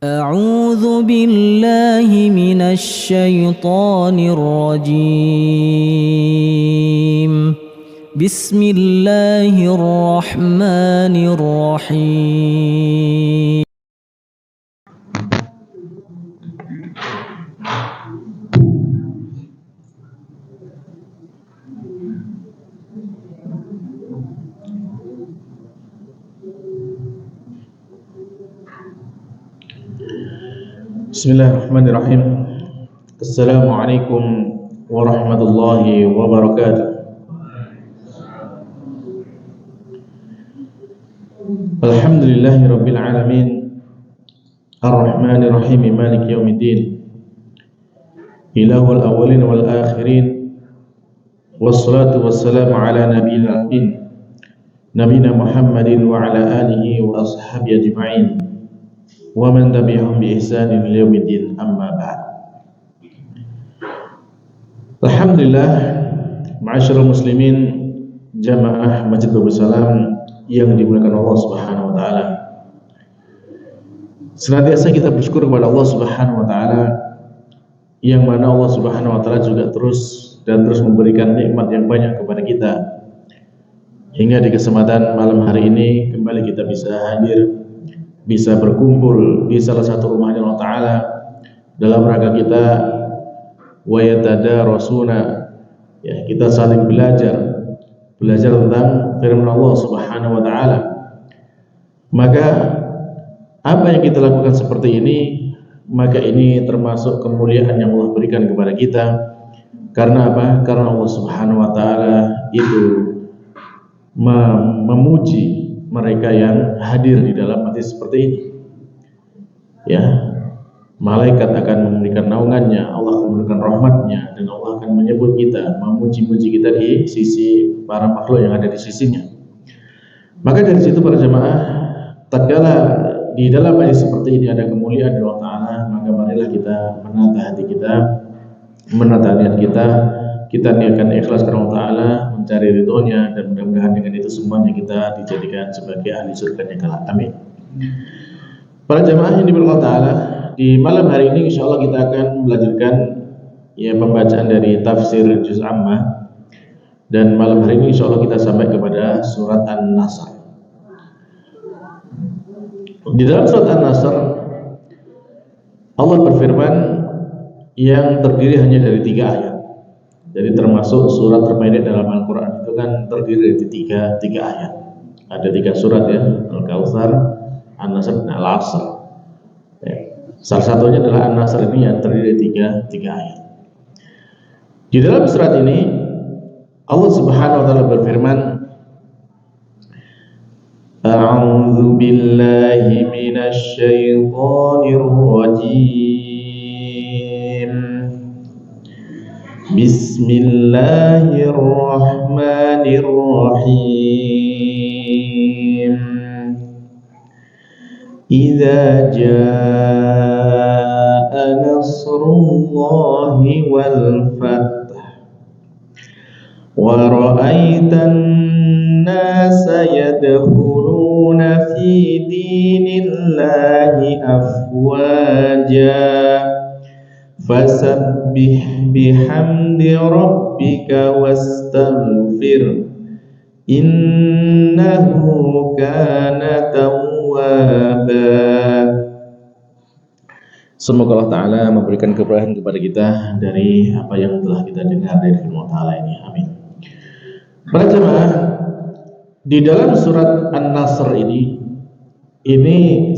أعوذ بالله من الشيطان الرجيم. بسم الله الرحمن الرحيم. Bismillahirrahmanirrahim. Assalamualaikum warahmatullahi wabarakatuh. Alhamdulillahi rabbil alamin. Ar-Rahmanir Rahim, Maliki yaumiddin. Ilahul awwalin wal akhirin. Wassalatu wassalamu ala nabiyil amin. Nabiyina Muhammadin wa ala alihi wa ashabihi ajma'in. Wa man tabi'ahum bi ihsanin ila yaumiddin, amma ba'd. Alhamdulillah, ma'asyiral muslimin, jamaah Masjid Babus Salam yang dimuliakan Allah Subhanahu wa taala. Senantiasa kita bersyukur kepada Allah Subhanahu wa taala, yang mana Allah Subhanahu wa taala juga terus memberikan nikmat yang banyak kepada kita. Hingga di kesempatan malam hari ini kembali kita bisa hadir, bisa berkumpul di salah satu rumahnya Allah Ta'ala dalam rangka kita wayatadarasuna, ya, kita saling belajar tentang firman Allah Subhanahu wa taala. Maka apa yang kita lakukan seperti ini, maka ini termasuk kemuliaan yang Allah berikan kepada kita. Karena apa? Karena Allah Subhanahu wa taala itu memuji mereka yang hadir di dalam majlis seperti ini. Ya, malaikat akan memberikan naungannya, Allah akan memberikan rahmatnya, dan Allah akan menyebut kita, memuji-muji kita di sisi para makhluk yang ada di sisinya. Maka dari situ para jamaah, tatkala di dalam majlis seperti ini ada kemuliaan dari Allah Ta'ala, maka marilah kita menata hati kita, menata niat kita niatkan ikhlas karena Allah Ta'ala, mencari ridhonya, dan mudah-mudahan dengan itu semuanya kita dijadikan sebagai ahli surganya kelak. Amin. Para jamaah yang diberkahi Allah Ta'ala, di malam hari ini insya Allah kita akan melanjutkan pembacaan dari tafsir Juz Ammah, dan malam hari ini insya Allah kita sampai kepada surat An-Nasr. Di dalam surat An-Nasr Allah berfirman yang terdiri hanya dari 3 ayat. Jadi termasuk surat terpendek dalam Al-Quran itu kan terdiri dari tiga ayat. Ada 3 surat, ya, Al-Kautsar, An-Nasr, dan Al-Asr. Salah satunya adalah An-Nasr ini yang terdiri dari tiga ayat. Di dalam surat ini Allah Subhanahu wa taala berfirman, A'udzu billahi minasy syaithanir rajim. Bismillahirrahmanirrahim. Idza jaa nasrullahi wal fath wa ra'aitan nasa yadkhuluna fi dinillahi afwaja fasabbih bihamdi rabbika wastaghfir innahu kana tawwaba. Semoga Allah Ta'ala memberikan keberkahan kepada kita dari apa yang telah kita dengar dari firman Ta'ala ini. Amin. Para jemaah, di dalam surat An-Nasr ini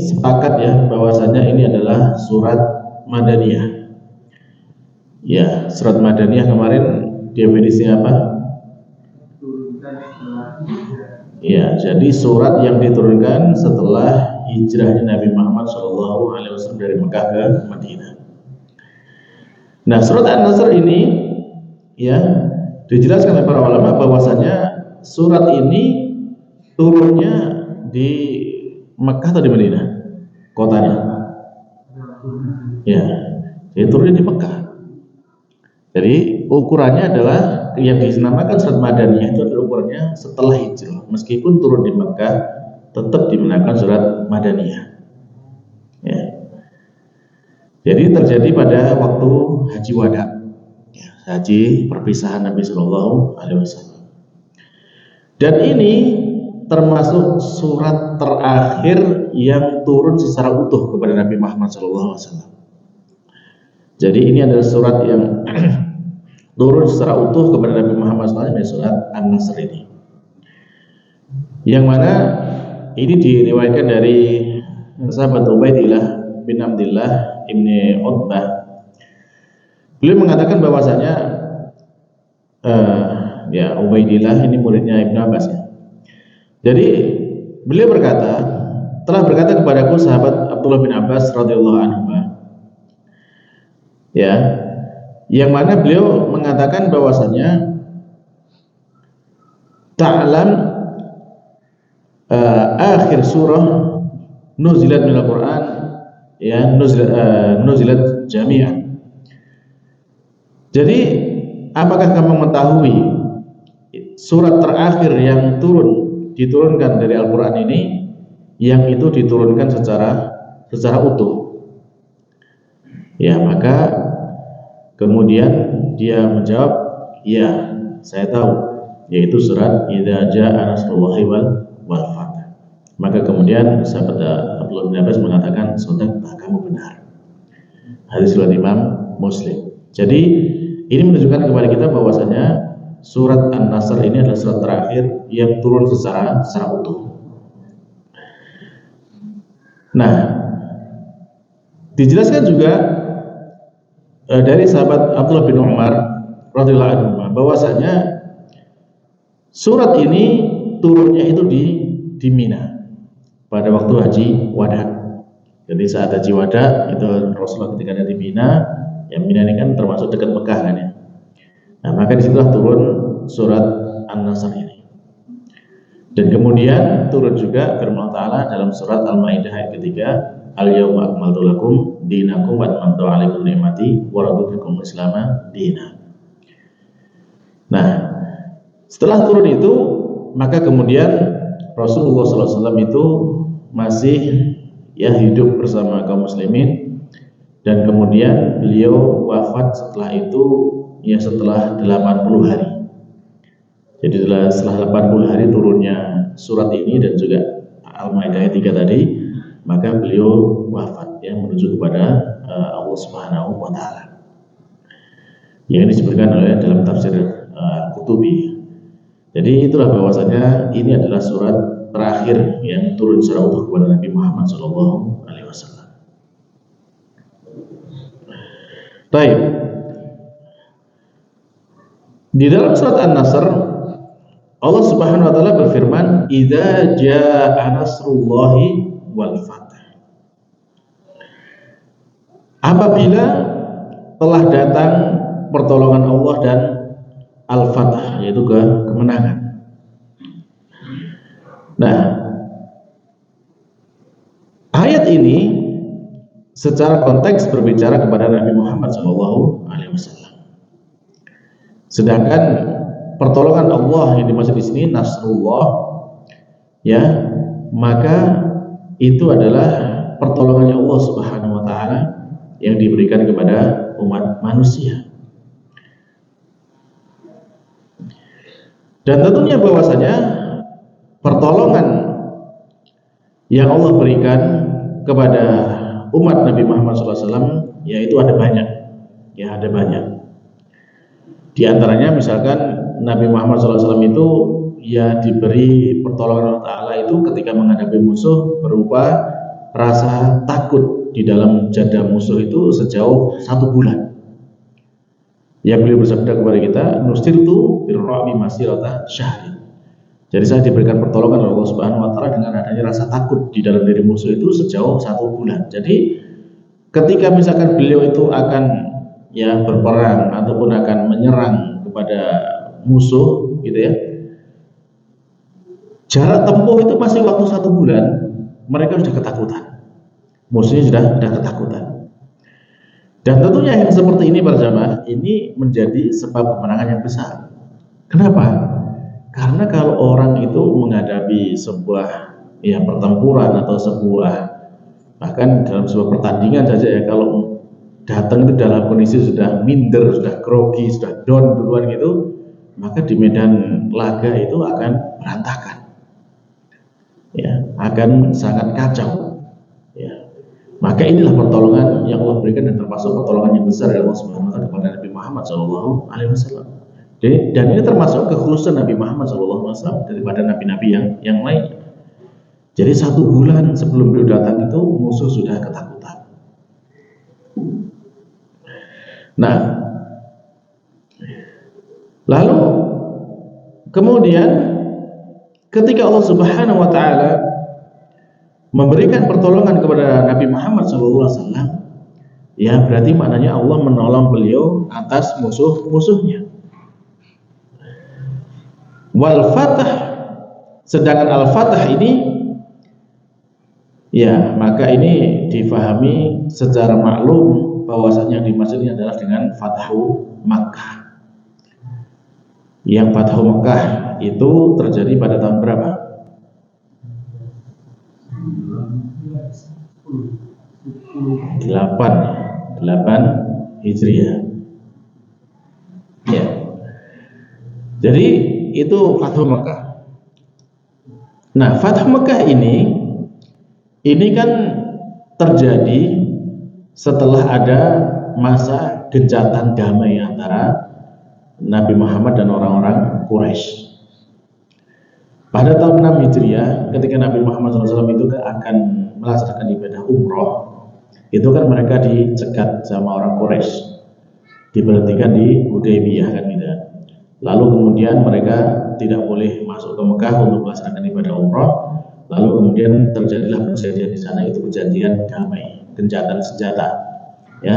sepakat, ya, bahwasanya ini adalah surat Madaniyah. Ya, surat Madaniyah kemarin definisinya apa? Ya, jadi surat yang diturunkan setelah hijrahnya Nabi Muhammad SAW dari Mekah ke Madinah. Nah, surat An-Nasr ini, ya, dijelaskan oleh para ulama bahwasanya surat ini turunnya di Mekah atau di Madinah kotanya. Ya, jadi turunnya di Mekah. Jadi ukurannya adalah yang dinamakan surat Madaniyah itu adalah ukurannya setelah hijrah. Meskipun turun di Mekah, tetap digunakan surat Madaniyah. Ya. Jadi terjadi pada waktu haji wada, ya, haji perpisahan Nabi Shallallahu Alaihi Wasallam. Dan ini termasuk surat terakhir yang turun secara utuh kepada Nabi Muhammad SAW. Jadi ini adalah surat yang turun secara utuh kepada Nabi Muhammad SAW, surat An-Nasr ini. Yang mana ini diriwayatkan dari sahabat Ubaidillah bin Abdillah ibni Utbah. Beliau mengatakan bahwasanya ya Ubaidillah ini muridnya Ibnu Abbas ya. Jadi beliau telah berkata kepadaku sahabat Abdullah bin Abbas radhiyallahu anhu, ya, yang mana beliau mengatakan bahwasanya ta'lam akhir surah nuzilat minal Quran, ya, nuzilat jami'an. Jadi apakah kamu mengetahui surat terakhir yang diturunkan dari Al-Quran ini, yang itu diturunkan secara utuh? Ya, maka kemudian dia menjawab, ya, saya tahu, yaitu surat Idza Jaa Nasrullahi wal Fath. Maka kemudian sahabat Abdullah bin Abbas mengatakan, "Sadaqta, kamu benar." Hadis riwayat Imam Muslim. Jadi ini menunjukkan kepada kita bahwasanya surat An-Nasr ini adalah surat terakhir yang turun secara utuh. Nah, dijelaskan juga dari sahabat Abdullah bin Umar radhiyallahu anhu bahwasanya surat ini turunnya itu di Mina pada waktu haji wada. Jadi saat haji wada itu Rasulullah ketika ada di Mina, yang Mina ini kan termasuk dekat Mekah kan ya. Nah, maka disitulah turun surat An-Nasr ini. Dan kemudian turun juga firman Allah Ta'ala dalam surat Al-Maidah ayat ketiga, Al-yawma akmaltu lakum dinakum wa atmamtu 'alaikum ni'mati wa raditu lakum Islama dinan. Nah, setelah turun itu, maka kemudian Rasulullah SAW itu masih ya hidup bersama kaum muslimin, dan kemudian beliau wafat setelah itu ya setelah 80 hari. Jadi setelah 80 hari turunnya surat ini dan juga Al-Maidah ayat 3 tadi, maka beliau wafat ya menuju kepada Allah Subhanahu wa taala. Yang disebutkan oleh dalam tafsir Qurtubi. Jadi itulah bahwasanya ini adalah surat terakhir yang turun secara utuh kepada Nabi Muhammad sallallahu alaihi wasallam. Baik. Di dalam surat An-Nasr Allah Subhanahu wa taala berfirman, "Idza jaa nasrullahi wal fath." Apabila telah datang pertolongan Allah dan al-fath, yaitu kemenangan. Nah, ayat ini secara konteks berbicara kepada Nabi Muhammad SAW. Sedangkan pertolongan Allah yang dimaksud di sini nasrullah, ya, maka itu adalah pertolongannya Allah Subhanahu wa taala yang diberikan kepada umat manusia. Dan tentunya bahwasanya pertolongan yang Allah berikan kepada umat Nabi Muhammad SAW, yaitu ada banyak, ya ada banyak. Di antaranya misalkan Nabi Muhammad SAW itu ya diberi pertolongan Allah Ta'ala itu ketika menghadapi musuh berupa rasa takut di dalam jada musuh itu sejauh 1 bulan. Yang beliau bersabda kepada kita, "Nusirtu birra'bi masirata syahri." Jadi saya diberikan pertolongan oleh Allah Subhanahu wa taala dengan adanya rasa takut di dalam diri musuh itu sejauh 1 bulan. Jadi ketika misalkan beliau itu akan ya berperang ataupun akan menyerang kepada musuh gitu ya, jarak tempuh itu masih waktu 1 bulan, mereka sudah ketakutan, musuhnya sudah ketakutan. Dan tentunya yang seperti ini para jamaah, ini menjadi sebab kemenangan yang besar. Kenapa? Karena kalau orang itu menghadapi sebuah ya pertempuran atau sebuah bahkan dalam sebuah pertandingan saja ya, kalau datang itu dalam kondisi sudah minder, sudah grogi, sudah down duluan gitu, maka di medan laga itu akan berantakan, ya, akan sangat kacau, ya. Maka inilah pertolongan yang Allah berikan dan termasuk pertolongan yang besar dari Allah Subhanahu wa taala kepada Nabi Muhammad SAW. Dan ini termasuk kekhususan Nabi Muhammad SAW daripada nabi-nabi yang lain. Jadi 1 bulan sebelum beliau datang itu musuh sudah ketakutan. Nah, lalu kemudian ketika Allah Subhanahu wa taala memberikan pertolongan kepada Nabi Muhammad SAW, ya berarti maknanya Allah menolong beliau atas musuh-musuhnya. Wal Fatah, sedangkan Al-Fatah ini, ya maka ini difahami secara maklum bahwasanya yang dimaksud ini adalah dengan Fathu Makkah. Yang Fathu Makkah itu terjadi pada tahun berapa? 8 Hijriah. Ya. Jadi itu Fathu Makkah. Nah, Fathu Makkah ini kan terjadi setelah ada masa gencatan damai antara Nabi Muhammad dan orang-orang Quraisy. Pada tahun 6 Hijriah, ketika Nabi Muhammad SAW itu akan melaksanakan ibadah umroh, itu kan mereka dicegat sama orang Quraisy, diberhentikan di Hudaybiyah kan gitu. Lalu kemudian mereka tidak boleh masuk ke Mekah untuk melaksanakan ibadah umroh. Lalu kemudian terjadilah perjanjian di sana, itu perjanjian damai, gencatan senjata, ya,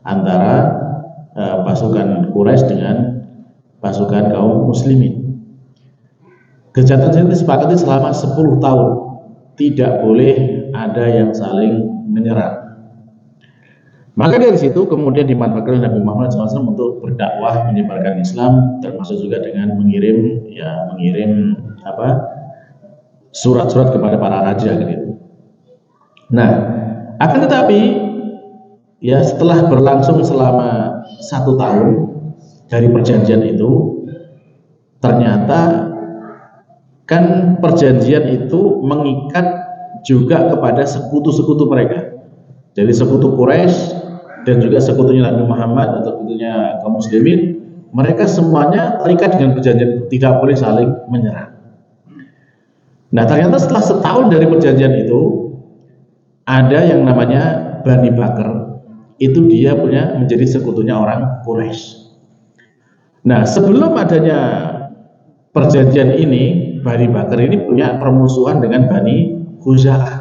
antara pasukan Quraisy dengan pasukan kaum muslimin. Gencatan senjata disepakati selama 10 tahun tidak boleh ada yang saling menyerang. Maka dari situ kemudian dimanfaatkan Nabi Muhammad SAW untuk berdakwah, menyebarkan Islam, termasuk juga dengan mengirim surat-surat kepada para raja gitu. Nah, akan tetapi ya setelah berlangsung selama 1 tahun dari perjanjian itu, ternyata kan perjanjian itu mengikat juga kepada sekutu-sekutu mereka. Jadi sekutu Quraisy dan juga sekutunya Nabi Muhammad atau sekutunya kaum muslimin, mereka semuanya terikat dengan perjanjian tidak boleh saling menyerang. Nah, ternyata setelah setahun dari perjanjian itu, ada yang namanya Bani Bakr. Itu dia punya menjadi sekutunya orang Quraisy. Nah, sebelum adanya perjanjian ini, Bani Bakr ini punya permusuhan dengan Bani Khuza'ah.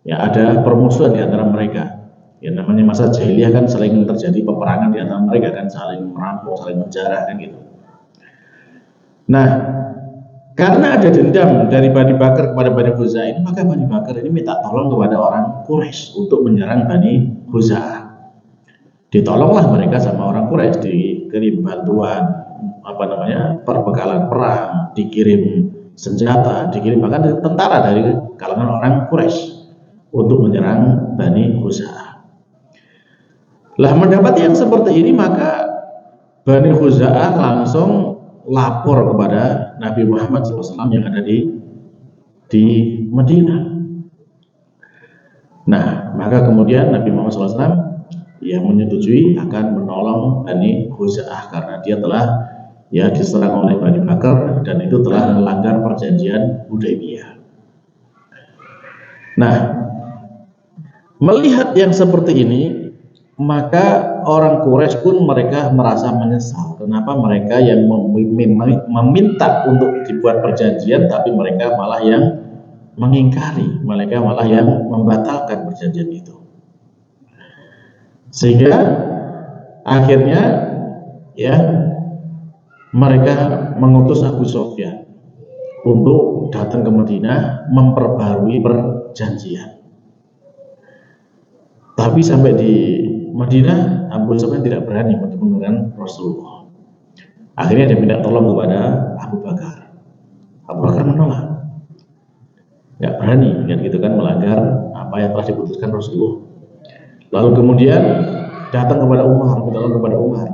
Ya, ada permusuhan di antara mereka. Ya, namanya masa jahiliyah kan saling terjadi peperangan di antara mereka kan, saling merampok, saling menjarah kan gitu. Nah, karena ada dendam dari Bani Bakr kepada Bani Khuza'ah ini, maka Bani Bakr ini minta tolong kepada orang Quraisy untuk menyerang Bani Khuza'ah. Ditolonglah mereka sama orang Quraisy, dikirim bantuan, perbekalan perang, dikirim senjata, dikirim bahkan tentara dari kalangan orang Quraisy untuk menyerang Bani Khuza'ah. Lah, mendapati yang seperti ini, maka Bani Khuza'ah langsung lapor kepada Nabi Muhammad SAW yang ada di Madinah. Nah, maka kemudian Nabi Muhammad SAW yang menyetujui akan menolong Bani Khuza'ah karena dia telah diserang oleh Bani Bakr dan itu telah melanggar perjanjian Hudaybiyah. Nah, melihat yang seperti ini, maka orang Quraisy pun mereka merasa menyesal. Kenapa mereka yang meminta untuk dibuat perjanjian, tapi mereka malah yang mengingkari, mereka malah yang membatalkan perjanjian itu. Sehingga akhirnya mereka mengutus Abu Sufyan untuk datang ke Madinah memperbarui perjanjian. Tapi sampai di Madinah, Abu Sufyan tidak berani bertemu dengan Rasulullah. Akhirnya dia minta tolong kepada Abu Bakar. Abu Bakar menolak. Nggak berani, kan gitu kan, melanggar apa yang telah diputuskan Rasulullah. Lalu kemudian datang kepada Umar, datang kepada Umar.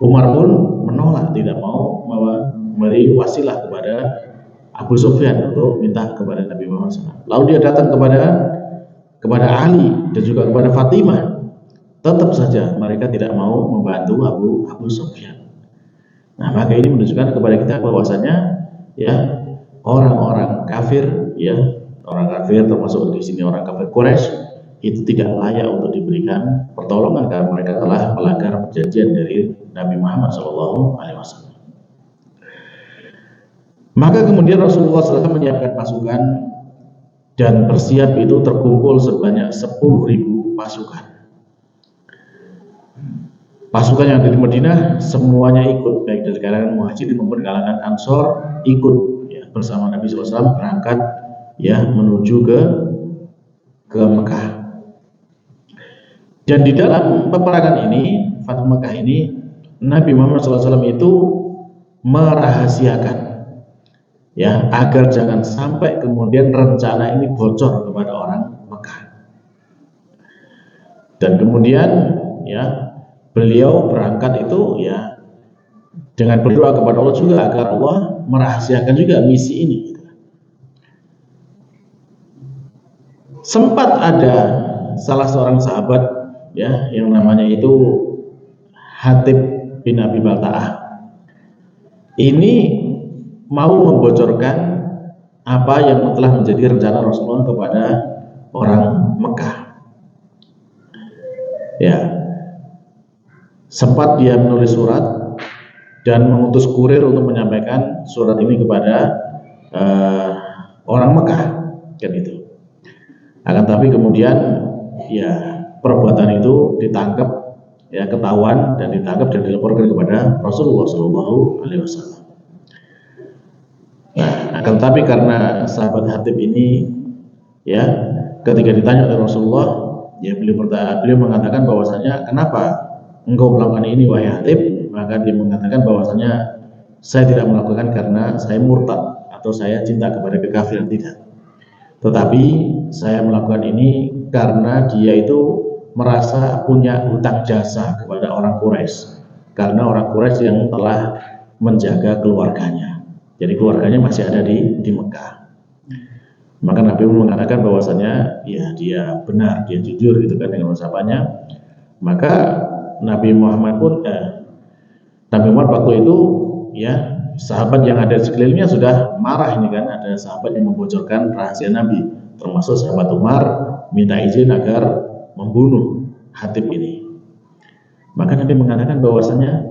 Umar pun menolak, tidak mau memberi wasilah kepada Abu Sufyan untuk minta kepada Nabi Muhammad SAW. Lalu dia datang kepada Ali dan juga kepada Fatimah. Tetap saja mereka tidak mau membantu Abu Sufyan. Nah, maka ini menunjukkan kepada kita bahwasanya ya orang-orang kafir, ya orang kafir termasuk di sini orang kafir Quraisy itu tidak layak untuk diberikan pertolongan karena mereka telah melanggar perjanjian dari Nabi Muhammad SAW. Maka kemudian Rasulullah SAW menyiapkan pasukan dan bersiap itu terkumpul sebanyak 10.000 pasukan. Pasukan yang dari Madinah semuanya ikut, baik dari kalangan Muhajirin maupun kalangan Ansor ikut ya, bersama Nabi SAW berangkat ya menuju ke Mekah. Dan di dalam peperangan ini, Fathu Mekah ini, Nabi Muhammad SAW itu merahasiakan ya agar jangan sampai kemudian rencana ini bocor kepada orang Mekah. Dan kemudian ya beliau berangkat itu ya dengan berdoa kepada Allah juga agar Allah merahasiakan juga misi ini. Sempat ada salah seorang sahabat ya yang namanya itu Hatib bin Abi Balta'ah. Ini mau membocorkan apa yang telah menjadi rencana Rasulullah kepada orang Mekah. Ya, sempat dia menulis surat dan mengutus kurir untuk menyampaikan surat ini kepada orang Mekah, kan itu. Akan tapi kemudian ya perbuatan itu ditangkap, ya ketahuan dan ditangkap dan dilaporkan kepada Rasulullah SAW. Nah, akan tapi karena sahabat Hatib ini, ya ketika ditanya oleh Rasulullah, ya beliau mengatakan bahwasanya kenapa engkau melakukan ini wahai Hatib? Maka dia mengatakan bahwasanya saya tidak melakukan karena saya murtad atau saya cinta kepada kekafiran, tidak. Tetapi saya melakukan ini karena dia itu merasa punya hutang jasa kepada orang Quraisy, karena orang Quraisy yang telah menjaga keluarganya. Jadi keluarganya masih ada di Mekah. Maka Nabi mengatakan bahwasanya ya dia benar, dia jujur gitu kan dengan ucapannya. Maka Nabi Muhammad waktu itu ya sahabat yang ada di sekelilingnya sudah marah ini kan, ada sahabat yang membocorkan rahasia Nabi, termasuk sahabat Umar minta izin agar membunuh Hatib ini. Maka Nabi mengatakan bahwasanya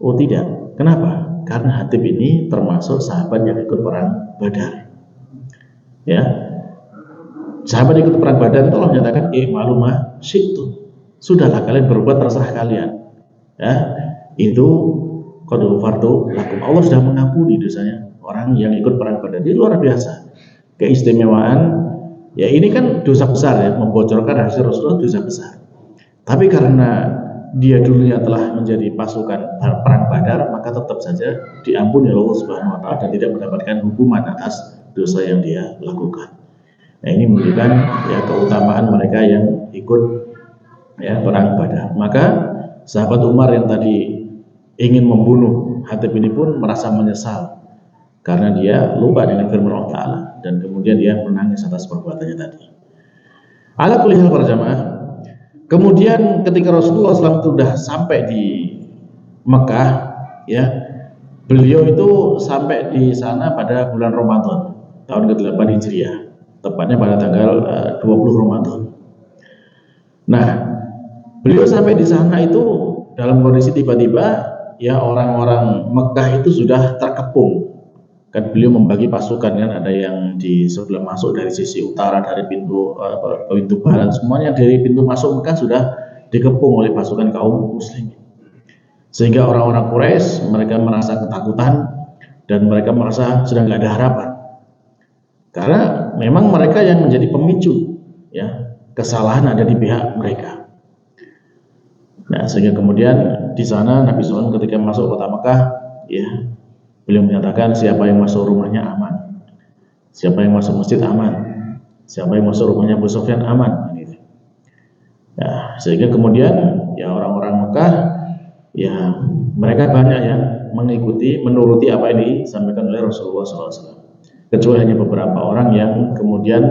oh tidak. Kenapa? Karena Hatib ini termasuk sahabat yang ikut perang Badar. Ya, sahabat ikut perang Badar itu Allah menyatakan malumah syi'tu, sudahlah kalian berbuat terserah kalian. Ya, itu qad ghafartu lakum, Allah sudah mengampuni dosanya orang yang ikut perang Badar. Ini luar biasa keistimewaan. Ya ini kan dosa besar ya, membocorkan rahasia Rasulullah, dosa besar. Tapi karena dia dulunya telah menjadi pasukan perang Badar, maka tetap saja diampuni oleh Allah Subhanahu wa taala dan tidak mendapatkan hukuman atas dosa yang dia lakukan. Nah, ini menunjukkan ya keutamaan mereka yang ikut ya perang Badar. Maka sahabat Umar yang tadi ingin membunuh Hatib ini pun merasa menyesal karena dia lupa dengan firman Allah Ta'ala dan kemudian dia menangis atas perbuatannya tadi. Ala kulli hal para jamaah. Kemudian ketika Rasulullah SAW sudah sampai di Mekah, ya beliau itu sampai di sana pada bulan Ramadan tahun ke-8 Hijriah, tepatnya pada tanggal 20 Ramadan. Nah, beliau sampai di sana itu dalam kondisi tiba-tiba ya orang-orang Mekah itu sudah terkepung. Kan beliau membagi pasukan, kan ada yang di sebelah masuk dari sisi utara dari pintu barat, semuanya dari pintu masuk Mekah sudah dikepung oleh pasukan kaum muslimin. Sehingga orang-orang Quraisy mereka merasa ketakutan dan mereka merasa sudah nggak ada harapan. Karena memang mereka yang menjadi pemicu ya kesalahan ada di pihak mereka. Nah, sehingga kemudian di sana Nabi SAW ketika masuk kota Mekah, ya beliau menyatakan siapa yang masuk rumahnya aman, siapa yang masuk masjid aman, siapa yang masuk rumahnya Abu Sufyan aman. Ya, sehingga kemudian ya orang-orang Mekah ya mereka banyak yang mengikuti, menuruti apa yang disampaikan oleh Rasulullah SAW. Kecuali hanya beberapa orang yang kemudian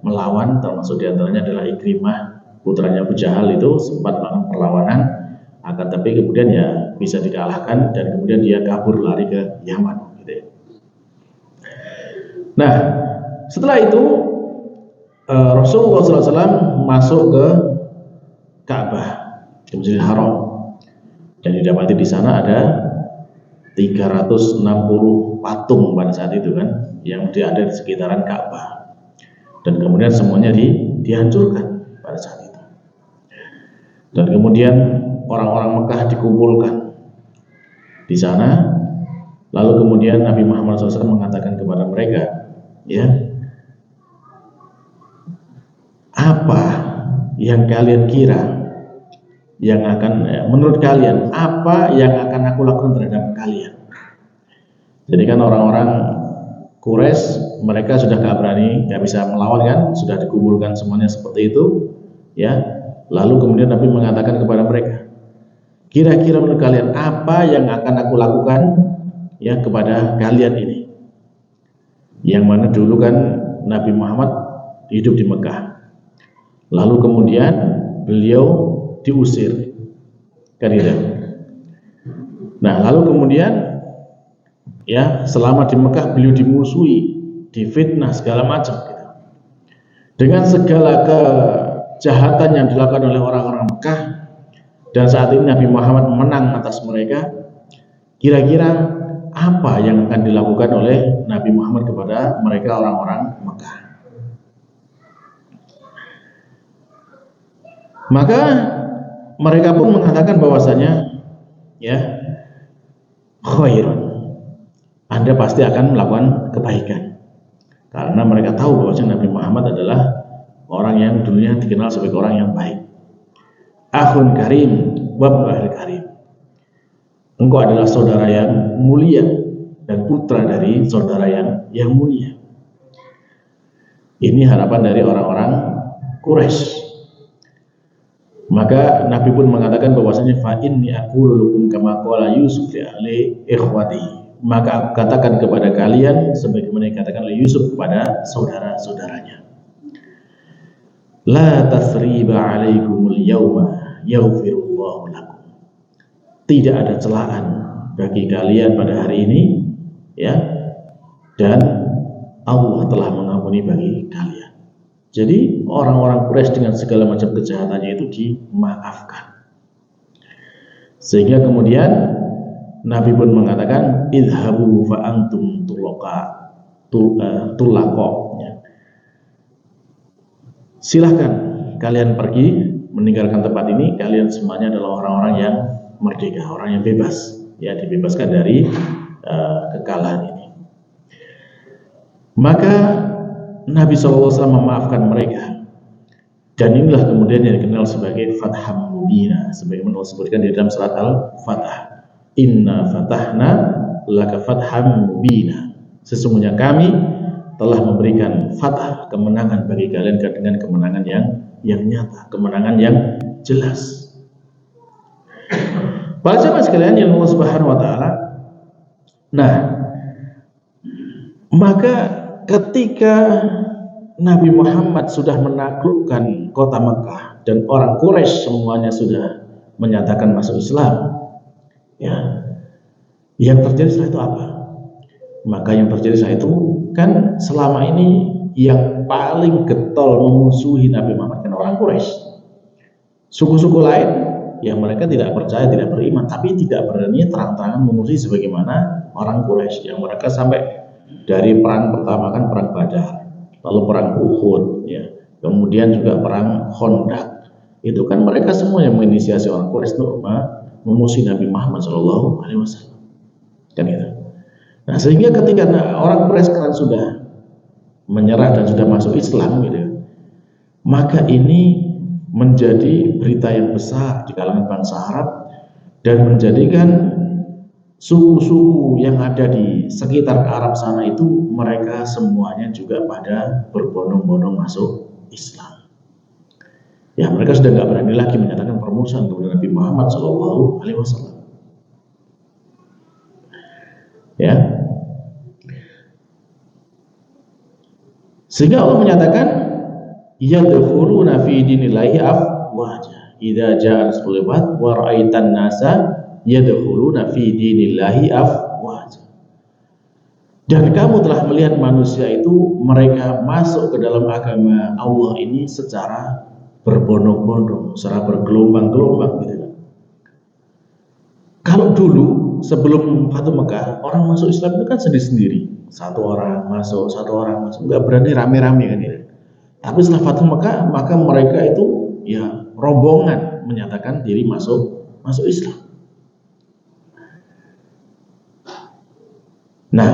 melawan, termasuk diantaranya adalah Ikrimah, putranya Abu Jahal itu sempat melakukan perlawanan, akan tapi kemudian ya bisa dikalahkan dan kemudian dia kabur lari ke Yaman. Gitu ya. Nah, setelah itu Rasulullah SAW masuk ke Ka'bah, di Masjidil Haram, dan didapati di sana ada 360 patung pada saat itu kan, yang ada di sekitaran Ka'bah, dan kemudian semuanya dihancurkan pada saat itu. Dan kemudian orang-orang Mekah dikumpulkan di sana, lalu kemudian Nabi Muhammad SAW mengatakan kepada mereka, ya, apa yang kalian kira yang akan, menurut kalian apa yang akan aku lakukan terhadap kalian? Jadi kan orang-orang Quraisy mereka sudah gak berani, gak bisa melawan kan, sudah dikumpulkan semuanya seperti itu, ya. Lalu kemudian Nabi mengatakan kepada mereka, kira-kira menurut kalian apa yang akan aku lakukan ya kepada kalian ini? Yang mana dulu kan Nabi Muhammad hidup di Mekah, lalu kemudian beliau diusir kan itu. Nah lalu kemudian ya selama di Mekah beliau dimusuhi, difitnah segala macam gitu. Dengan segala kejahatan yang dilakukan oleh orang-orang Mekah, dan saat ini Nabi Muhammad menang atas mereka, kira-kira apa yang akan dilakukan oleh Nabi Muhammad kepada mereka orang-orang Mekah? Maka mereka pun mengatakan bahwasanya ya khairun, Anda pasti akan melakukan kebaikan, karena mereka tahu bahwasanya Nabi Muhammad adalah orang yang dulunya dikenal sebagai orang yang baik. Akhun karim wa ibnu karim, engkau adalah saudara yang mulia dan putra dari saudara yang mulia. Ini harapan dari orang-orang Quraisy. Maka Nabi pun mengatakan bahwasanya fa inni aqulu lakum kama qala Yusuf li ikhwatihi, maka aku katakan kepada kalian sebagaimana dikatakan oleh Yusuf kepada saudara-saudaranya, la tasriba alaikumul yawma yaghfirullahu lakum, tidak ada celaan bagi kalian pada hari ini ya, dan Allah telah mengampuni bagi kalian. Jadi orang-orang Quraisy dengan segala macam kejahatannya itu dimaafkan. Sehingga kemudian Nabi pun mengatakan idhabu fa antum tulaqa, silahkan kalian pergi meninggalkan tempat ini, kalian semuanya adalah orang-orang yang merdeka, orang yang bebas, ya dibebaskan dari kekalahan ini. Maka Nabi SAW memaafkan mereka, dan inilah kemudian yang dikenal sebagai Fatham Mubina, sebagaimana Allah sebutkan di dalam surat Al-Fatah, Inna fatahna laka fatham mubina, sesungguhnya kami telah memberikan fathah, kemenangan bagi kalian dengan kemenangan yang nyata, kemenangan yang jelas. Para jemaah sekalian yang Allah Subhanahu wa taala. Nah, maka ketika Nabi Muhammad sudah menaklukkan kota Mekah dan orang Quraisy semuanya sudah menyatakan masuk Islam, ya, yang terjadi setelah itu apa? Maka yang terjadi setelah itu kan selama ini yang paling getol memusuhi Nabi Muhammad kan orang Quraisy. Suku-suku lain yang mereka tidak percaya, tidak beriman, tapi tidak berani terang-terangan memusuhi sebagaimana orang Quraisy yang mereka sampai dari perang pertama kan perang Badar, lalu perang Uhud, ya, kemudian juga perang Khandaq. Itu kan mereka semua yang menginisiasi orang Quraisy untuk memusuhi Nabi Muhammad SAW. Kan itu. Nah, sehingga ketika orang Quraisy sekarang sudah menyerah dan sudah masuk Islam, gitu, maka ini menjadi berita yang besar di kalangan bangsa Arab dan menjadikan suku-suku yang ada di sekitar Arab sana itu mereka semuanya juga pada berbondong-bondong masuk Islam. Ya, mereka sudah nggak berani lagi menyatakan permusuhan kepada Nabi Muhammad SAW. Ya, sehingga Allah menyatakan yadkhuluna fi dinillahi afwaja idza jaa nasrullah wa ra'aitan nasa yadkhuluna fi dinillahi afwaja. Dan kamu telah melihat manusia itu mereka masuk ke dalam agama Allah ini secara berbondong-bondong, secara bergelombang-gelombang gitu kan. Kalau dulu sebelum Fatu Mekah, orang masuk Islam itu kan sendiri-sendiri. Satu orang masuk, nggak berani rame-rame kan ya. Tapi setelah Fatu Mekah, maka mereka itu ya rombongan menyatakan diri masuk Islam. Nah,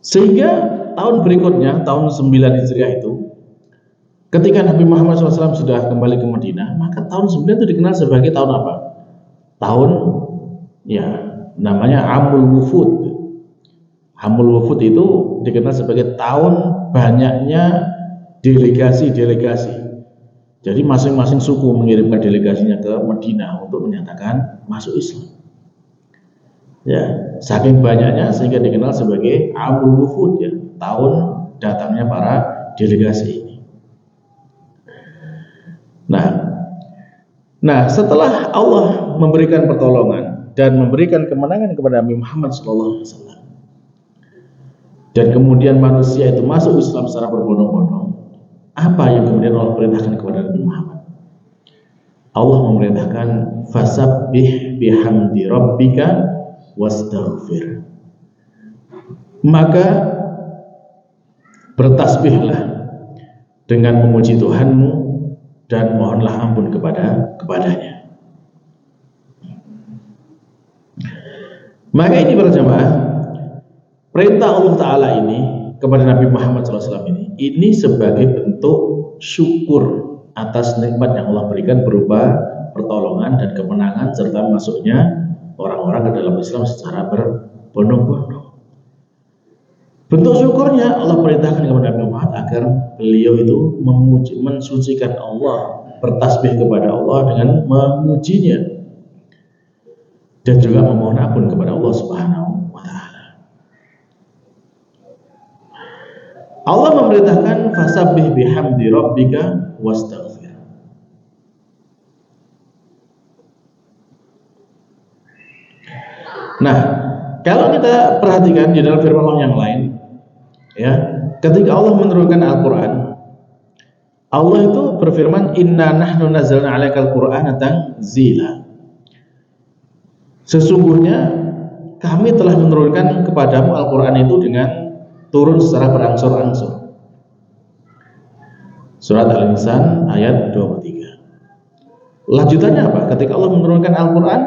sehingga tahun berikutnya, tahun 9 Hijriah itu, ketika Nabi Muhammad SAW sudah kembali ke Madinah, maka tahun 9 itu dikenal sebagai tahun apa? Tahun ya namanya Amul Wufud. Amul Wufud itu dikenal sebagai tahun banyaknya delegasi-delegasi. Jadi masing-masing suku mengirimkan delegasinya ke Madinah untuk menyatakan masuk Islam. Ya, saking banyaknya sehingga dikenal sebagai Amul Wufud, ya, tahun datangnya para delegasi ini. Nah, setelah Allah memberikan pertolongan dan memberikan kemenangan kepada Nabi Muhammad SAW, dan kemudian manusia itu masuk Islam secara berbondong-bondong, apa yang kemudian Allah perintahkan kepada Nabi Muhammad? Allah memerintahkan fasabbih bihamdi rabbika wastaghfir. Maka bertasbihlah dengan memuji Tuhanmu dan mohonlah ampun kepadanya. Maka ini para jemaah, perintah Allah Ta'ala ini kepada Nabi Muhammad SAW ini sebagai bentuk syukur atas nikmat yang Allah berikan berupa pertolongan dan kemenangan serta masuknya orang-orang ke dalam Islam secara berbondong-bondong. Bentuk syukurnya Allah perintahkan kepada Nabi Muhammad agar beliau itu memuji, mensucikan Allah, bertasbih kepada Allah dengan memujinya dan juga memohon ampun kepada Allah Subhanahu wa Ta'ala. Allah memerintahkan fasabbih bihamdi rabbika wastaghfir. Nah, kalau kita perhatikan di dalam firman Allah yang lain, ya, ketika Allah menurunkan Al-Quran, Allah itu berfirman, Inna nahnu nazzalna 'alaikal Qur'ana tanzila. Sesungguhnya kami telah menurunkan kepadamu Al-Quran itu dengan turun secara berangsur-angsur. Surat Al-Insan ayat 23. Lanjutannya apa? Ketika Allah menurunkan Al-Quran,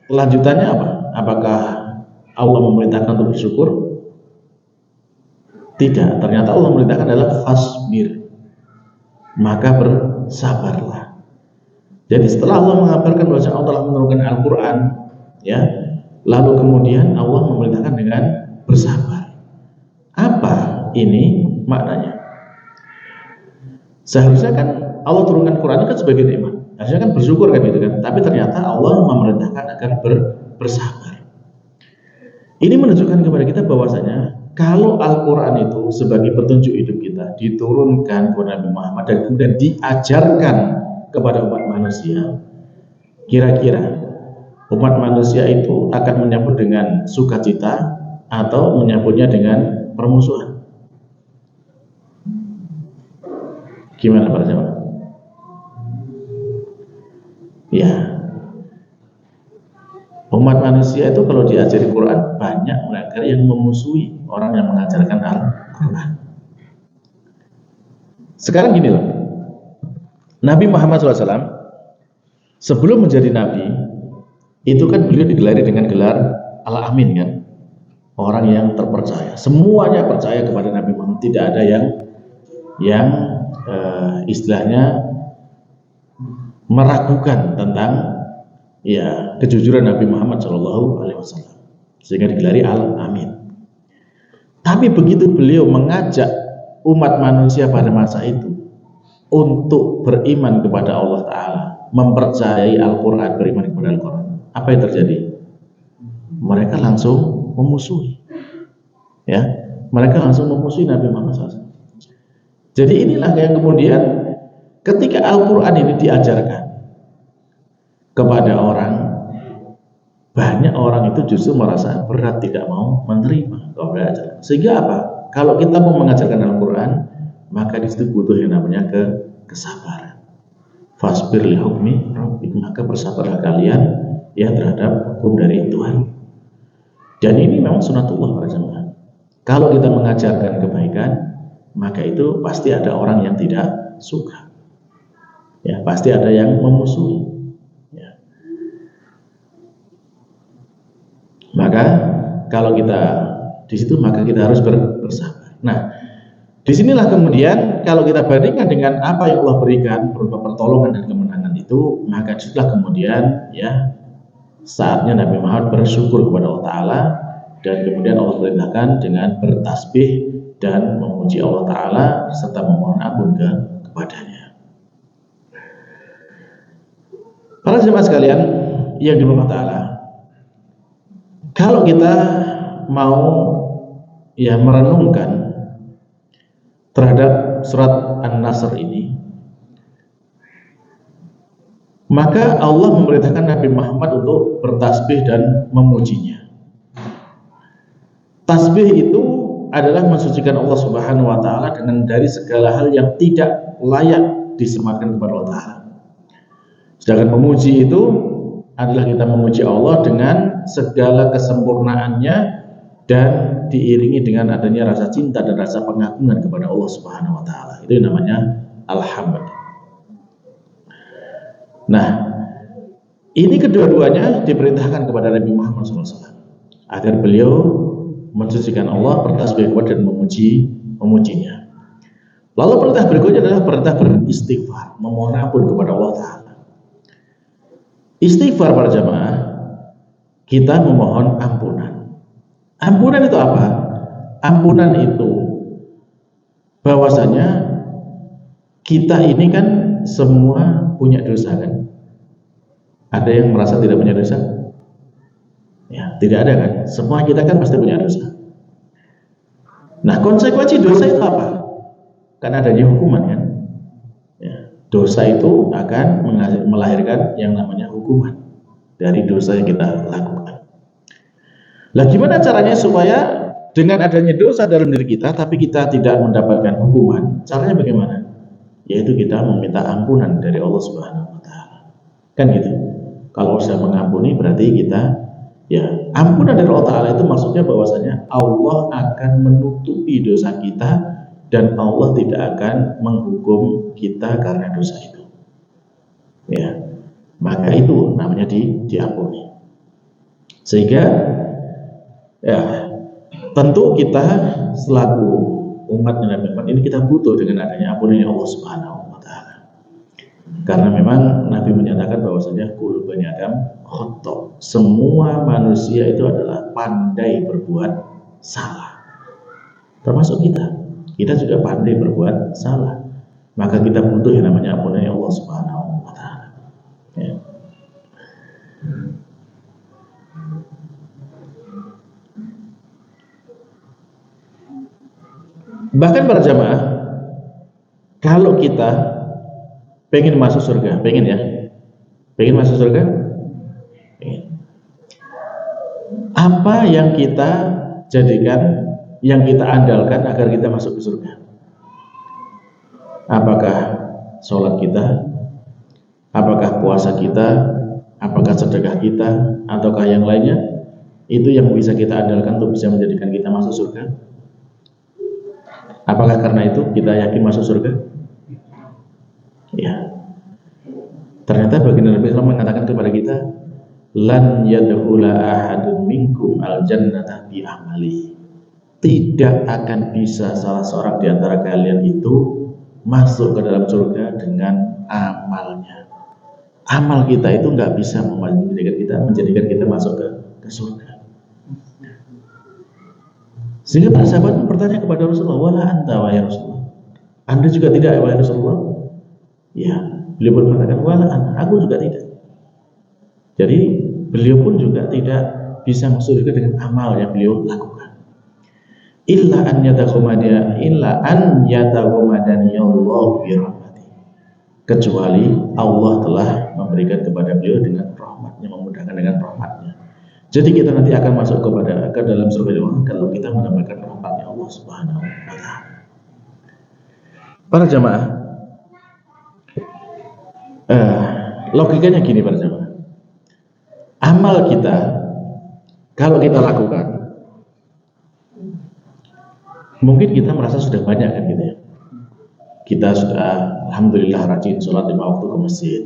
lanjutannya apa? Apakah Allah memerintahkan untuk bersyukur? Tidak, ternyata Allah memerintahkan adalah fasbir, maka bersabarlah. Jadi setelah Allah mengabarkan bahwa Allah telah menurunkan Al-Quran, ya, lalu kemudian Allah memerintahkan dengan bersabar. Apa ini maknanya? Seharusnya kan Allah turunkan Quran kan sebagai nikmat, harusnya kan bersyukur kan gitu kan. Tapi ternyata Allah memerintahkan agar bersabar. Ini menunjukkan kepada kita bahwasanya kalau Al-Quran itu sebagai petunjuk hidup kita diturunkan kepada Nabi Muhammad dan kemudian diajarkan kepada umat manusia, kira-kira umat manusia itu akan menyambut dengan sukacita atau menyambutnya dengan permusuhan? Gimana para jemaah? Ya, umat manusia itu kalau diajari Quran banyak mereka yang memusuhi orang yang mengajarkan Al-Quran. Sekarang gini loh, Nabi Muhammad SAW sebelum menjadi Nabi itu kan beliau digelari dengan gelar Al-Amin kan, orang yang terpercaya. Semuanya percaya kepada Nabi Muhammad, tidak ada yang istilahnya meragukan tentang ya kejujuran Nabi Muhammad SAW, sehingga digelari Al-Amin. Tapi begitu beliau mengajak umat manusia pada masa itu untuk beriman kepada Allah Ta'ala, mempercayai Al-Quran, beriman kepada Al-Quran, apa yang terjadi? Mereka langsung memusuhi, ya, mereka langsung memusuhi Nabi Muhammad SAW. Jadi inilah yang kemudian ketika Al-Quran ini diajarkan kepada orang, banyak orang itu justru merasa berat, tidak mau menerima kalau belajar. Sehingga apa? Kalau kita mau mengajarkan Al-Quran, maka di situ butuh yang namanya kesabaran. Fasbir li hukmi rabbik, maka bersabarlah kalian ya terhadap hukum dari Tuhan. Dan ini memang sunatullah para jemaah. Kalau kita mengajarkan kebaikan, maka itu pasti ada orang yang tidak suka. Ya, pasti ada yang memusuhi. Ya. Maka kalau kita di situ, maka kita harus bersabar. Nah, disinilah kemudian kalau kita bandingkan dengan apa yang Allah berikan berupa pertolongan dan kemenangan itu, maka disitulah kemudian ya saatnya Nabi Muhammad bersyukur kepada Allah Ta'ala, dan kemudian Allah perintahkan dengan bertasbih dan memuji Allah Ta'ala serta memohon ampun kepadanya. Para jemaah sekalian yang dirahmati Allah, kalau kita mau ya merenungkan terhadap surat An-Nasr ini, maka Allah memerintahkan Nabi Muhammad untuk bertasbih dan memujinya. Tasbih itu adalah mensucikan Allah Subhanahu wa Ta'ala dengan dari segala hal yang tidak layak disematkan kepada Allah Ta'ala. Sedangkan memuji itu adalah kita memuji Allah dengan segala kesempurnaannya dan diiringi dengan adanya rasa cinta dan rasa pengagungan kepada Allah Subhanahu wa Ta'ala. Itu yang namanya alhamd. Nah, ini kedua-duanya diperintahkan kepada Nabi Muhammad SAW agar beliau mensucikan Allah, bertasbih dan memujinya. Lalu perintah berikutnya adalah perintah beristighfar, memohon ampun kepada Allah Ta'ala. Istighfar para jamaah, kita memohon ampunan. Ampunan itu apa? Ampunan itu bahwasanya kita ini kan semua punya dosa kan? Ada yang merasa tidak punya dosa? Ya, tidak ada kan? Semua kita kan pasti punya dosa. Nah, konsekuensi dosa itu apa? Kan adanya hukuman kan? Ya, dosa itu akan melahirkan yang namanya hukuman dari dosa yang kita lakukan. Lah gimana caranya supaya dengan adanya dosa dalam diri kita tapi kita tidak mendapatkan hukuman? Caranya bagaimana? Yaitu kita meminta ampunan dari Allah Subhanahu wa Ta'ala. Kan gitu. Kalau sudah mengampuni berarti kita ya, ampunan dari Allah Ta'ala itu maksudnya bahwasanya Allah akan menutupi dosa kita dan Allah tidak akan menghukum kita karena dosa itu. Ya, maka itu namanya diampuni. Sehingga ya, tentu kita selaku umat Nabi Muhammad ini kita butuh dengan adanya ampunan Allah Subhanahu wa Ta'ala. Karena memang Nabi menyatakan bahwasanya kullu bani Adam khata'. Semua manusia itu adalah pandai berbuat salah. Termasuk kita. Kita juga pandai berbuat salah. Maka kita butuh yang namanya ampunan Allah Subhanahu wa Ta'ala. Ya. Bahkan para jamaah, kalau kita pengen masuk surga, pengen ya, pengen masuk surga, pengen. Apa yang kita jadikan, yang kita andalkan agar kita masuk ke surga? Apakah sholat kita? Apakah puasa kita? Apakah sedekah kita? Ataukah yang lainnya? Itu yang bisa kita andalkan untuk bisa menjadikan kita masuk surga? Apakah karena itu kita yakin masuk surga? Ya. Ternyata baginda Nabi SAW mengatakan kepada kita, lan yadkhula ahadun minkum al-jannata bi amali. Tidak akan bisa salah seorang di antara kalian itu masuk ke dalam surga dengan amalnya. Amal kita itu nggak bisa menjadikan kita masuk ke surga. Sehingga para sahabat bertanya kepada Rasulullah, wala anta wahai Rasulullah, Anda juga tidak wahai Rasulullah? Ya, beliau pun mengatakan wala aku juga tidak. Jadi beliau pun juga tidak bisa masuk surga dengan amal yang beliau lakukan. Illa an yataghamadani Allah bi rahmati. Kecuali Allah telah memberikan kepada beliau dengan rahmatnya, memudahkan dengan rahmatnya. Jadi kita nanti akan masuk ke dalam surga Allah kalau kita mendapatkan rahmatnya Allah Subhanahu wa taala. Para jamaah, logikanya gini para jamaah. Amal kita kalau kita lakukan, mungkin kita merasa sudah banyak kan gitu ya. Kita sudah alhamdulillah rajin sholat 5 waktu ke masjid,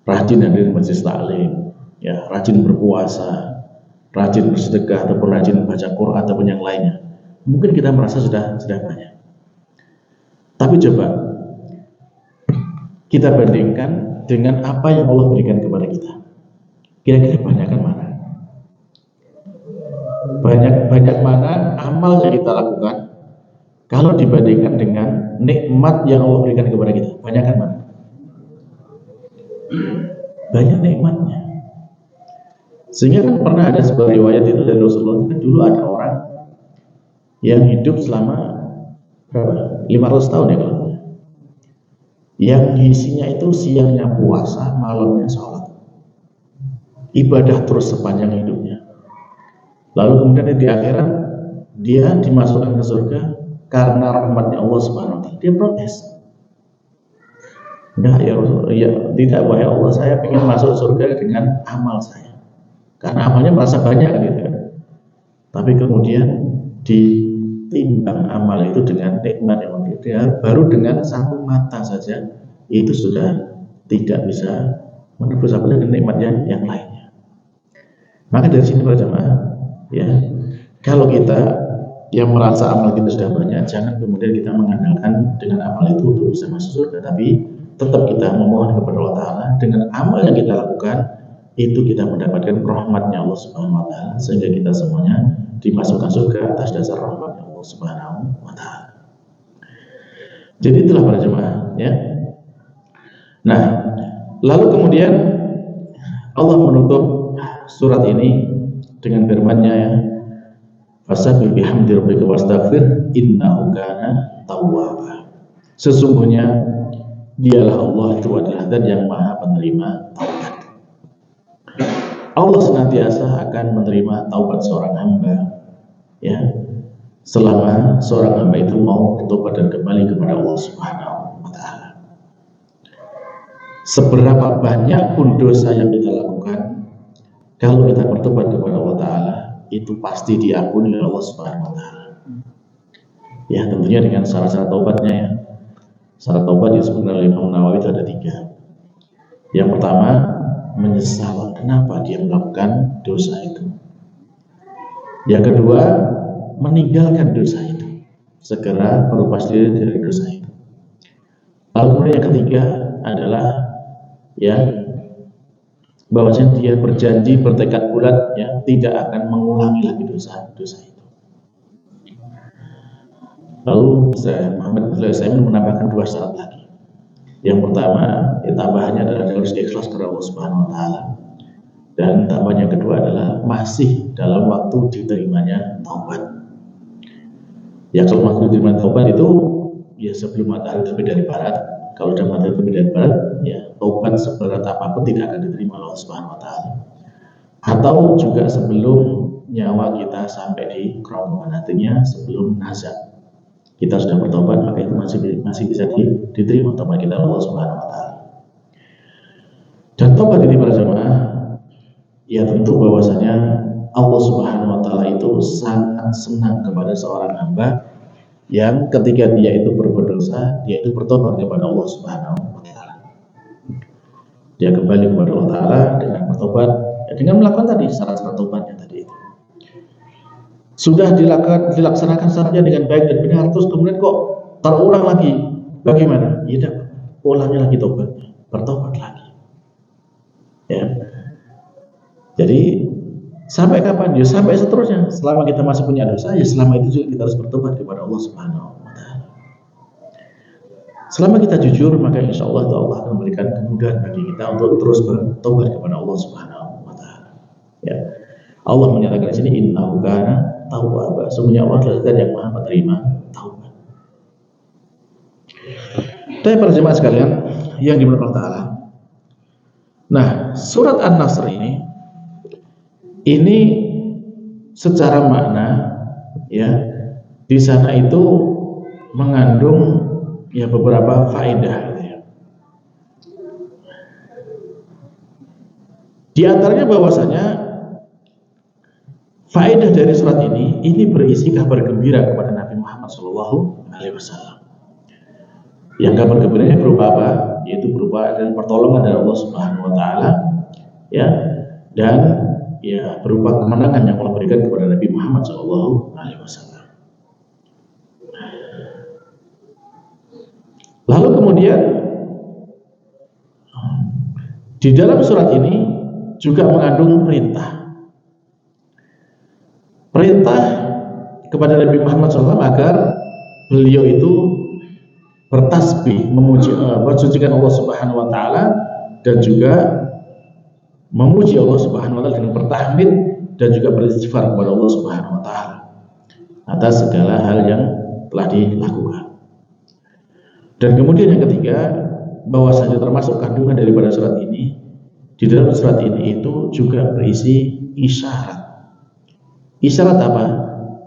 rajin hadir majelis taklim, ya, rajin berpuasa, rajin bersedekah ataupun rajin baca Quran ataupun yang lainnya. Mungkin kita merasa sudah banyak. Tapi coba kita bandingkan dengan apa yang Allah berikan kepada kita. Kira-kira banyakkan mana? Banyak mana amal yang kita lakukan kalau dibandingkan dengan nikmat yang Allah berikan kepada kita? Banyakkan mana? Banyak nikmatnya. Sehingga kan pernah ada sebuah riwayat itu dari Rasulullah, kan dulu ada orang yang hidup selama berapa? 500 tahun ya kalau yang isinya itu siangnya puasa, malamnya sholat, ibadah terus sepanjang hidupnya. Lalu kemudian di akhirat dia dimasukkan ke surga karena rahmatnya Allah Subhanahu wa taala. Dia protes. Enggak ya Rasulullah, ya tidak, wahai Allah, saya ingin masuk surga dengan amal saya. Karena amalnya merasa banyak gitu kan. Tapi kemudian ditimbang amal itu dengan nikmat yang dia baru dengan satu mata saja itu sudah tidak bisa menebus apalagi dengan nikmat yang lainnya. Maka dari sini para jemaah, ya, kalau kita yang merasa amal kita sudah banyak, jangan kemudian kita mengandalkan dengan amal itu untuk bisa masuk surga, tapi tetap kita memohon kepada Allah Ta'ala dengan amal yang kita lakukan itu kita mendapatkan rahmatnya Allah Subhanahu wa taala, sehingga kita semuanya dimasukkan surga atas dasar rahmatnya Allah Subhanahu wa taala. Jadi itulah para jemaah, ya. Nah, lalu kemudian Allah menutup surat ini dengan firman-Nya, ya, fasabbih bihamdi rabbika wastaghfir innahu kana tawwaba. Sesungguhnya dialah Allah itu adalah zat yang maha penerima taubat. Allah senantiasa akan menerima taubat seorang hamba, ya, selama seorang hamba itu mau bertobat dan kembali kepada Allah Subhanahu wa taala. Seberapa banyak pun dosa yang kita lakukan, kalau kita bertobat kepada Allah Ta'ala, itu pasti diampuni oleh Allah Subhanahu wa taala. Ya, tentunya dengan syarat-syarat taubatnya, ya. Syarat taubat disebut oleh Imam Nawawi itu ada 3. Yang pertama, menyesal kenapa dia melakukan dosa itu. Yang kedua, meninggalkan dosa itu, segera berlepas diri dari dosa itu. Lalu kemudian yang ketiga adalah, ya, bahwasanya dia berjanji, bertekad bulat, ya, tidak akan mengulangi lagi dosa itu. Lalu Muhammad saya menambahkan 2 syarat lagi. Yang pertama, ya, tambahannya adalah harus ikhlas kepada Allah Subhanahu wa taala. Dan tambahan yang kedua adalah masih dalam waktu diterimanya taubat. Ya, kalau waktu diterima taubat itu ya sebelum matahari terbit dari barat. Kalau sudah matahari terbit dari barat, ya taubat seberat apapun tidak akan diterima oleh Allah Subhanahu wa taala. Atau juga sebelum nyawa kita sampai di kerongkongan hatinya, sebelum nazar kita sudah bertobat, maka itu masih bisa diterima taubat kita Allah Subhanahu wa taala. Dan taubat ini para jemaah, ya tentu bahwasanya Allah Subhanahu wa taala itu sangat senang kepada seorang hamba yang ketika dia itu berbuat dosa, dia itu bertobat kepada Allah Subhanahu wa taala. Dia kembali kepada Allah Taala dengan bertobat, ya, dengan melakukan tadi syarat-syarat tobatnya tadi itu. Sudah dilaksanakan syaratnya dengan baik dan benar, terus kemudian kok terulang lagi, bagaimana? Ya tidak, ulangnya lagi tobatnya, bertobat lagi. Ya. Jadi sampai kapan? Ya sampai seterusnya. Selama kita masih punya dosa, ya selama itu juga kita harus bertobat kepada Allah Subhanahu wa taala. Selama kita jujur, maka insya Allah Allah akan memberikan kemudahan bagi kita untuk terus bertobat kepada Allah Subhanahu wa Ta'ala. Ya. Allah menyatakan di sini, innahu kana tawwaba. Sesungguhnya Allah adalah zat yang maha menerima taubat. Tapi para jemaah sekalian yang dimuliakan Allah Ta'ala. Nah, surat An-Nasr ini secara makna, ya, di sana itu mengandung ya beberapa faedah gitu ya. Di antaranya bahwasanya faedah dari surat ini berisi kabar gembira kepada Nabi Muhammad SAW. Yang kabar gembiranya berupa apa? Yaitu berupa dan pertolongan dari Allah Subhanahu wa Ta'ala, ya, dan ya berupa kemenangan yang Allah berikan kepada Nabi Muhammad SAW. Lalu kemudian di dalam surat ini juga mengandung perintah kepada Nabi Muhammad SAW agar beliau itu bertasbih, mensucikan Allah Subhanahu wa Ta'ala, dan juga memuji Allah Subhanahu wa Ta'ala dengan bertahmid dan juga beristighfar kepada Allah Subhanahu wa Ta'ala atas segala hal yang telah dilakukan. Dan kemudian yang ketiga, bahwasanya termasuk kandungan daripada surat ini, di dalam surat ini itu juga berisi isyarat. Isyarat apa?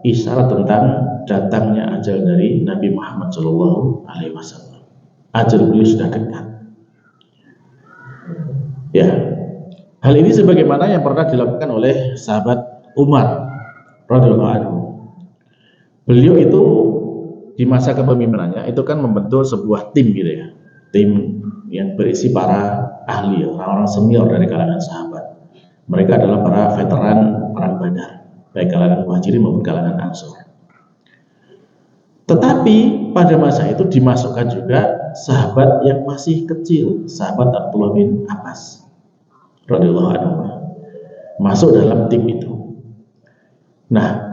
Isyarat tentang datangnya ajal dari Nabi Muhammad SAW. Ajal beliau sudah dekat. Ya, hal ini sebagaimana yang pernah dilakukan oleh sahabat Umar radhiyallahu anhu. Beliau itu di masa kepemimpinannya itu kan membentuk sebuah tim gitu ya, tim yang berisi para ahli, orang-orang senior dari kalangan sahabat. Mereka adalah para veteran perang Badar, baik kalangan Muhajirin maupun kalangan Ansor. Tetapi pada masa itu dimasukkan juga sahabat yang masih kecil, sahabat Abdullah bin Abbas radhiyallahu anhu masuk dalam tim itu. Nah,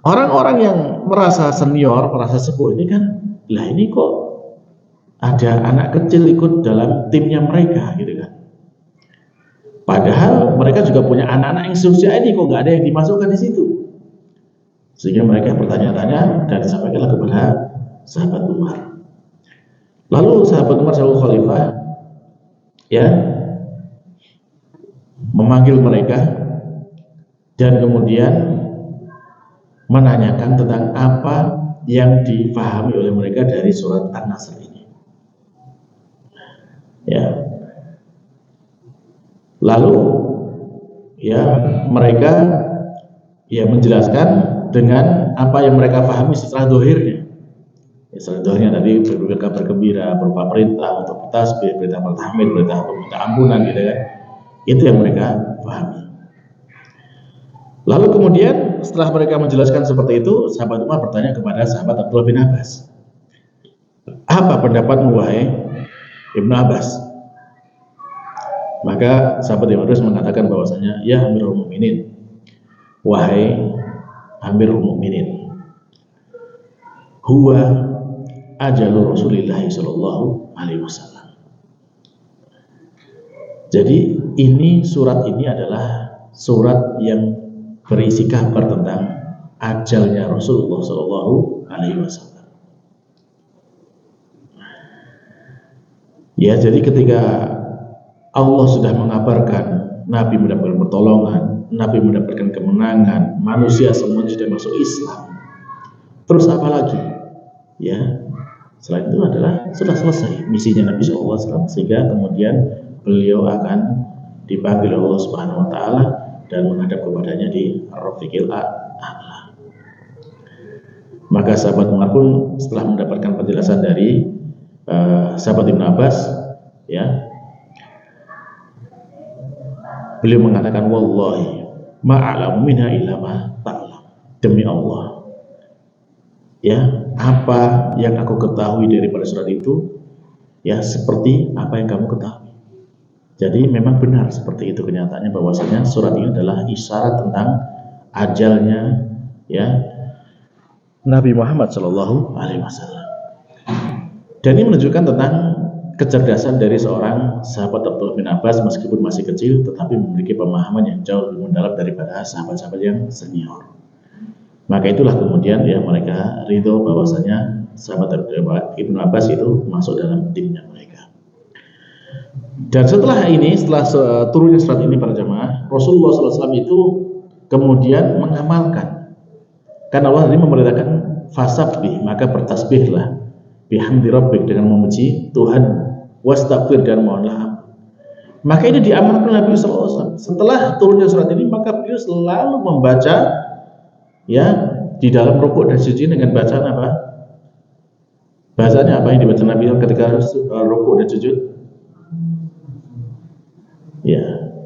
orang-orang yang merasa senior, merasa sepuh ini kan, lah ini kok ada anak kecil ikut dalam timnya mereka gitu kan. Padahal mereka juga punya anak-anak yang seusia ini, kok nggak ada yang dimasukkan di situ. Sehingga mereka bertanya-tanya dan disampaikanlah kepada sahabat Umar. Lalu sahabat Umar selalu khalifah, ya, memanggil mereka dan kemudian menanyakan tentang apa yang difahami oleh mereka dari surat An-Nasr ini. Ya. Lalu ya mereka ya menjelaskan dengan apa yang mereka pahami setelah dohirnya. Ya, setelah dohirnya tadi berupa kabar gembira, berupa perintah untuk bertasbih, perintah bertahmid, perintah untuk minta ampunan gitu kan. Itu yang mereka pahami. Lalu kemudian setelah mereka menjelaskan seperti itu, sahabat Umar bertanya kepada sahabat Abdullah bin Abbas, apa pendapatmu wahai Ibnu Abbas? Maka sahabat Ibnu Abbas mengatakan bahwasanya, ya Amirul Mukminin, wahai Amirul Mukminin, huwa ajalu Rasulillah sallallahu alaihi wasallam. Jadi ini surat ini adalah surat yang berisi kabar tentang ajalnya Rasulullah Sallallahu Alaihi Wasallam. Ya, jadi ketika Allah sudah mengabarkan Nabi mendapatkan pertolongan, Nabi mendapatkan kemenangan, manusia semua sudah masuk Islam. Terus apa lagi? Ya, selain itu adalah sudah selesai misinya Nabi SAW, sehingga kemudian beliau akan dipanggil Allah Subhanahu Wa Taala dan menghadap kepadanya di Ar-Rafiqil A'la. Maka sahabat Umar pun setelah mendapatkan penjelasan dari sahabat Ibnu Abbas, ya, beliau mengatakan, wallahi ma'alamu minha illa ma ta'lam. Demi Allah, ya, apa yang aku ketahui daripada surat itu, ya seperti apa yang kamu ketahui. Jadi memang benar seperti itu kenyataannya, bahwasanya surat ini adalah isyarat tentang ajalnya, ya, Nabi Muhammad Shallallahu Alaihi Wasallam. Dan ini menunjukkan tentang kecerdasan dari seorang sahabat Abdullah bin Abbas, meskipun masih kecil tetapi memiliki pemahaman yang jauh lebih mendalam daripada sahabat-sahabat yang senior. Maka itulah kemudian ya mereka ridho bahwasanya sahabat Ibnu Abbas itu masuk dalam timnya mereka. Dan setelah ini, setelah turunnya surat ini para jamaah, Rasulullah SAW itu kemudian mengamalkan. Karena Allah ini memerintahkan fasabbih, maka bertasbihlah bihamdi rabbik, dengan memuji Tuhan, wastaghfir, dan mohonlah ampun. Maka ini diamalkan Nabi SAW. Setelah turunnya surat ini, maka beliau selalu membaca ya di dalam rukuk dan sujud dengan bacaan apa? Bahasanya apa yang dibaca Nabi ketika rukuk dan sujud? Ya,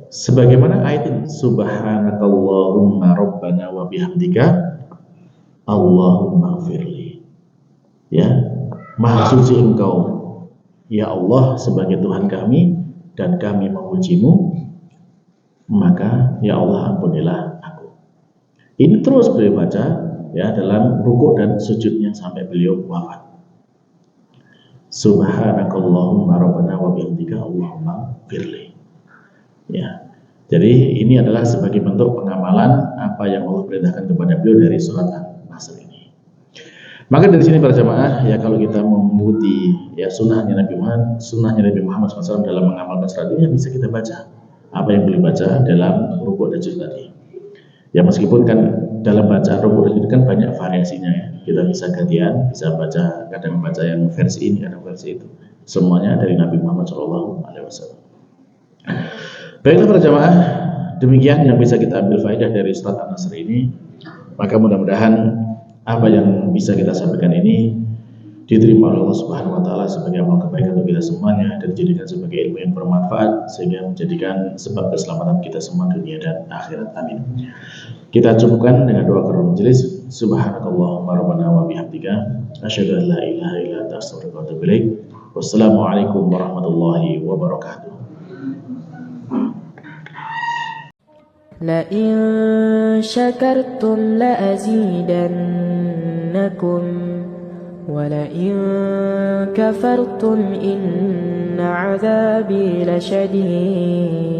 sebagaimana ayat ini, subhanakallahumma rabbana wa bihamdika Allahumma gfirli. Ya, maha suci engkau ya Allah sebagai Tuhan kami, dan kami memujimu, maka ya Allah ampunilah aku. Ini terus beliau baca ya dalam rukuk dan sujudnya sampai beliau wafat. Subhanakallahumma rabbana wa bihamdika Allahumma gfirli. Ya, jadi ini adalah sebagai bentuk pengamalan apa yang Allah perintahkan kepada beliau dari surat An-Nasr ini. Maka dari sini para jamaah, ya kalau kita mau mengikuti ya sunnahnya Nabi Muhammad SAW dalam mengamalkan surat ini, ya bisa kita baca apa yang beliau baca dalam rukuk dan sujud tadi. Ya meskipun kan dalam bacaan rukuk dan sujud kan banyak variasinya ya. Kita bisa gantian, bisa baca, kadang baca yang versi ini, kadang versi itu. Semuanya dari Nabi Muhammad SAW. Baiklah para jamaah, demikian yang bisa kita ambil faedah dari surat An-Nasr ini. Maka mudah-mudahan apa yang bisa kita sampaikan ini diterima oleh Allah Subhanahu wa taala sebagai amal kebaikan untuk kita semuanya, dan dijadikan sebagai ilmu yang bermanfaat sehingga menjadikan sebab keselamatan kita semua dunia dan akhirat. Amin. Kita cukupkan dengan doa karunia majelis. Subhanakallahumma rabbana wa bihamdika asyhadu an la ilaha illa anta astaghfiruka wa atubu ilaik. Wassalamualaikum warahmatullahi wabarakatuh. لئن شكرتم لأزيدنكم ولئن كفرتم إن عذابي لشديد